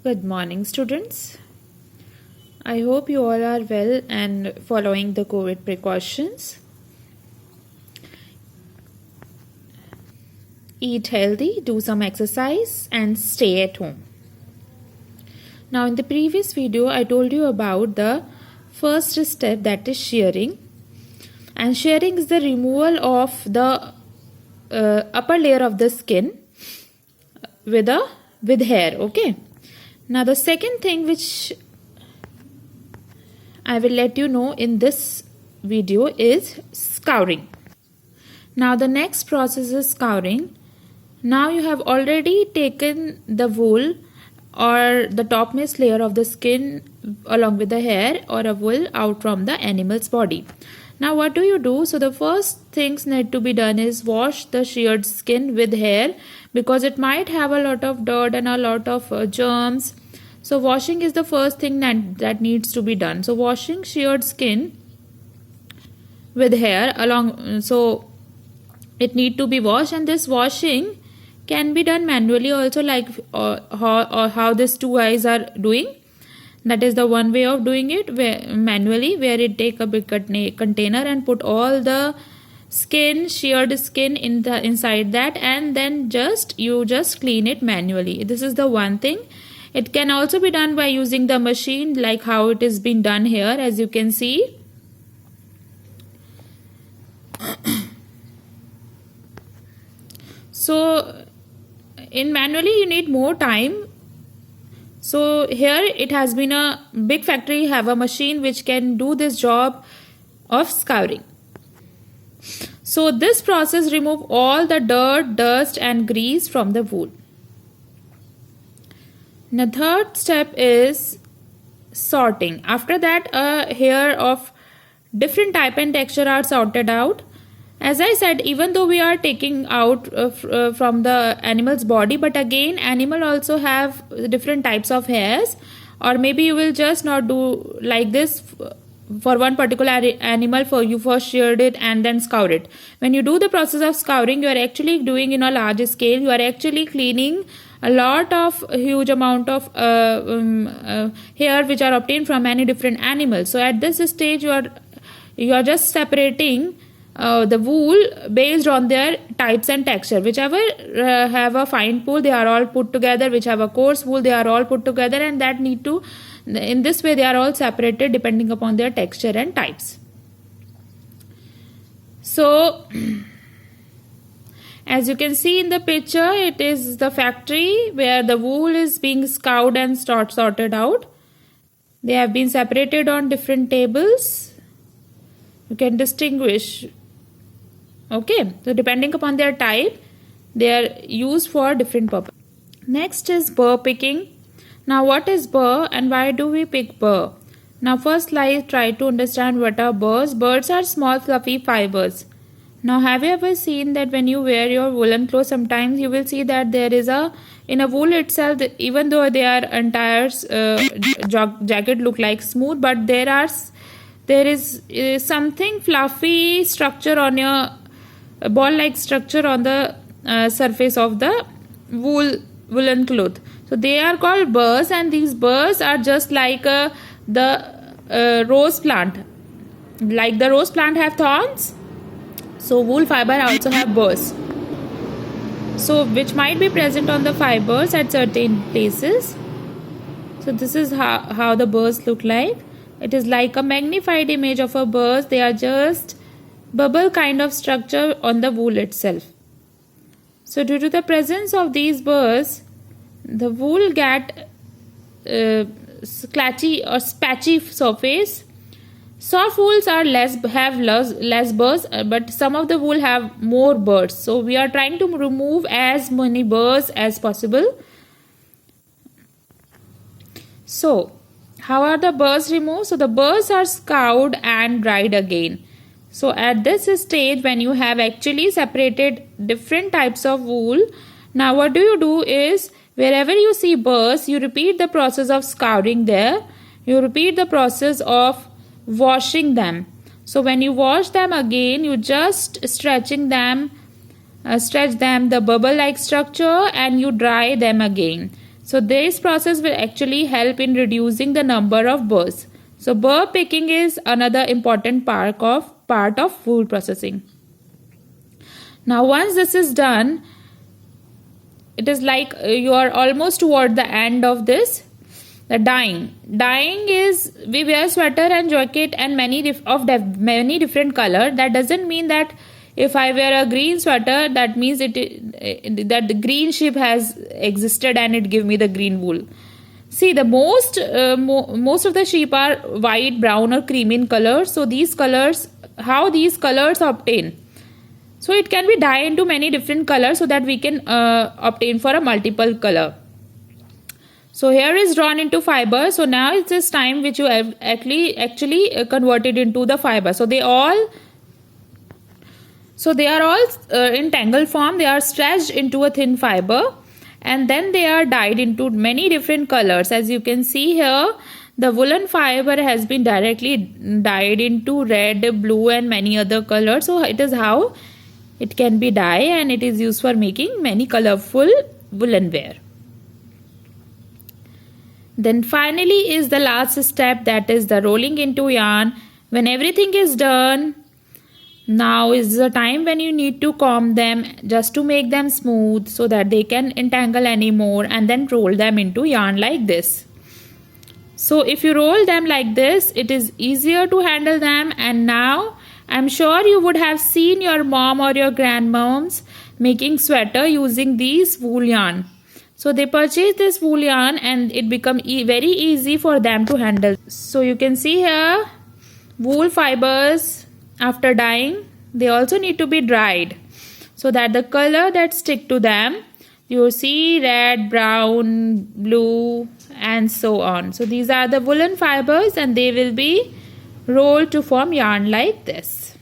Good morning, students. I hope you all are well and following the COVID precautions. Eat healthy, do some exercise, and stay at home. Now, in the previous video, I told you about the first step, that is shearing. And shearing is the removal of the upper layer of the skin with hair. Okay. Now, the second thing which I will let you know in this video is scouring. Now, the next process is scouring. Now, you have already taken the wool or the topmost layer of the skin along with the hair or a wool out from the animal's body. Now, what do you do? So, the first things need to be done is wash the sheared skin with hair, because it might have a lot of dirt and a lot of germs. So, washing is the first thing that needs to be done. So, washing sheared skin with hair along, so it need to be washed, and this washing can be done manually also, like how these two guys are doing. That is the one way of doing it, manually, where it take a big container and put all the skin, sheared skin inside that, and then you just clean it manually. This is the one thing. It can also be done by using the machine, like how it is being done here, as you can see. So, in manually you need more time. So, here it has been a big factory have a machine which can do this job of scouring. So, this process remove all the dirt, dust and grease from the wool. The third step is sorting. After that, hair of different type and texture are sorted out. As I said, even though we are taking out from the animal's body, but again, animal also have different types of hairs, or maybe you will just not do like this for one particular animal. For you first sheared it and then scour it. When you do the process of scouring, you are actually doing in a large scale. You are actually cleaning a lot of huge amount of hair which are obtained from many different animals. So at this stage, you are just separating the wool based on their types and texture. Whichever have a fine wool, they are all put together. Which have a coarse wool, they are all put together, and that need to, in this way, they are all separated depending upon their texture and types. So, as you can see in the picture, it is the factory where the wool is being scoured and sorted out. They have been separated on different tables. You can distinguish. Okay, so depending upon their type, they are used for different purposes. Next is burr picking. Now, what is burr and why do we pick burr? Now, first let's try to understand what are burrs. Burrs are small fluffy fibers. Now, have you ever seen that when you wear your woolen clothes, sometimes you will see that there is in a wool itself, even though their entire jacket look like smooth, but there is something fluffy structure on your ball-like structure on the surface of the woolen cloth. So they are called burrs, and these burrs are just like the rose plant. Like the rose plant have thorns, so wool fiber also have burrs. So which might be present on the fibers at certain places. So this is how the burrs look like. It is like a magnified image of a burrs. They are just bubble kind of structure on the wool itself. So due to the presence of these burrs, the wool get scratchy or patchy surface. Soft wools are have less burrs, but some of the wool have more burrs. So we are trying to remove as many burrs as possible. So how are the burrs removed? So the burrs are scoured and dried again. So at this stage, when you have actually separated different types of wool, now what do you do is, wherever you see burrs, you repeat the process of scouring there. You repeat the process of washing them. So when you wash them again, you just stretch them the bubble like structure, and you dry them again. So this process will actually help in reducing the number of burrs. So burr picking is another important part of wool processing. Now once this is done, it is like you are almost toward the end of this. The dyeing is we wear sweater and jacket and many different color. That doesn't mean that if I wear a green sweater, that means that the green sheep has existed and it give me the green wool. See, the most of the sheep are white, brown or cream in color. So these colors, how these colors obtain? So it can be dyed into many different colors so that we can obtain for a multiple color. So here is drawn into fiber. So now it's this time which you have actually converted into the fiber. So they are all in tangle form. They are stretched into a thin fiber, and then they are dyed into many different colors. As you can see here, the woolen fiber has been directly dyed into red, blue and many other colors. So it is how it can be dyed, and it is used for making many colorful woolen wear. Then finally is the last step, that is the rolling into yarn. When everything is done, now is the time when you need to comb them just to make them smooth so that they can entangle anymore, and then roll them into yarn like this. So if you roll them like this, it is easier to handle them. And now I'm sure you would have seen your mom or your grandmoms making sweater using these wool yarn. So they purchase this wool yarn and it become very easy for them to handle. So you can see here, wool fibers after dyeing, they also need to be dried so that the color that stick to them, you see red, brown, blue and so on. So these are the woolen fibers and they will be rolled to form yarn like this.